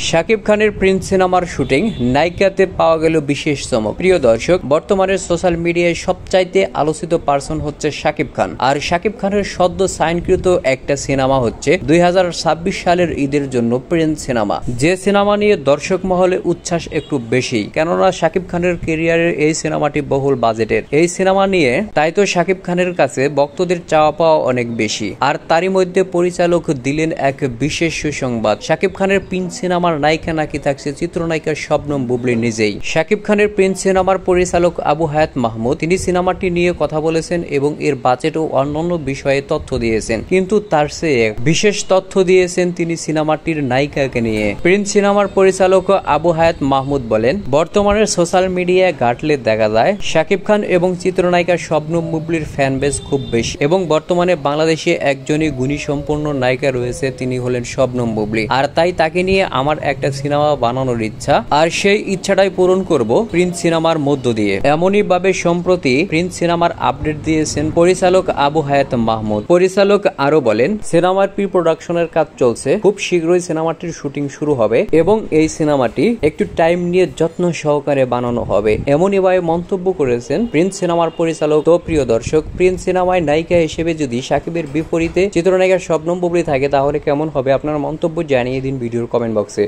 শাকিব খানের প্রিন্স সিনেমার শুটিং নায়িকাতে পাওয়া গেল বিশেষ চমক। প্রিয় দর্শক, বর্তমানে সোশ্যাল মিডিয়ায় সবচাইতে আলোচিত পার্সন হচ্ছে শাকিব খান। আর শাকিব খানের সদ্য সাইনকৃত একটা সিনেমা হচ্ছে 2026 সালের ঈদের জন্য প্রিন্স সিনেমা, যে সিনেমা নিয়ে দর্শক মহলে উচ্ছ্বাস একটু বেশি, কেননা শাকিব খানের ক্যারিয়ারের এই সিনেমাটি বহুল বাজেটের এই সিনেমা নিয়ে, তাই তো শাকিব খানের কাছে ভক্তদের চাওয়া পাওয়া অনেক বেশি। আর তারই মধ্যে পরিচালক দিলেন এক বিশেষ সুসংবাদ, শাকিব খানের প্রিন্স সিনেমার নায়িকা নাকি থাকছে চিত্রনায়িকা শবনম বুবলী নিজেই। শাকিব খানের প্রিন্স সিনেমার পরিচালক আবু হায়াত মাহমুদ তিনি সিনেমাটি নিয়ে কথা বলেছেন এবং এর বাজেট ও অন্যান্য বিষয়ে তথ্য দিয়েছেন, কিন্তু তার চেয়ে বিশেষ তথ্য দিয়েছেন তিনি সিনেমাটির নায়িকাকে নিয়ে। প্রিন্স সিনেমার পরিচালক আবু হায়াত মাহমুদ বলেন, বর্তমানে সোশ্যাল মিডিয়ায় ঘাটলে দেখা যায় শাকিব খান এবং চিত্রনায়িকা শবনম বুবলীর ফ্যান বেস খুব বেশি এবং বর্তমানে বাংলাদেশে একজনই গুণী সম্পন্ন নায়িকা রয়েছে, তিনি হলেন শবনম বুবলী। আর তাই তাকে নিয়ে আমার একটা সিনেমা বানানোর ইচ্ছা, আর সেই ইচ্ছাটাই পূরণ করব প্রিন্স সিনেমার মধ্য দিয়ে। এমনই ভাবে সম্প্রতি প্রিন্স সিনেমার আপডেট দিয়েছেন পরিচালক আবু হায়াত মাহমুদ। পরিচালক আরো বলেন, সিনেমার প্রি প্রোডাকশনের কাজ চলছে, খুব শীঘ্রই সিনেমাটির শুটিং শুরু হবে এবং এই সিনেমাটি একটু টাইম নিয়ে যত্ন সহকারে বানানো হবে, এমনই ভাবে মন্তব্য করেছেন প্রিন্স সিনেমার পরিচালক। তো প্রিয় দর্শক, প্রিন্স সিনেমায় নায়িকা হিসেবে যদি শাকিবের বিপরীতে চিত্রনায়িকা শবনম বুবলী থাকে তাহলে কেমন হবে? আপনার মন্তব্য জানিয়ে দিন ভিডিওর কমেন্ট বক্সে।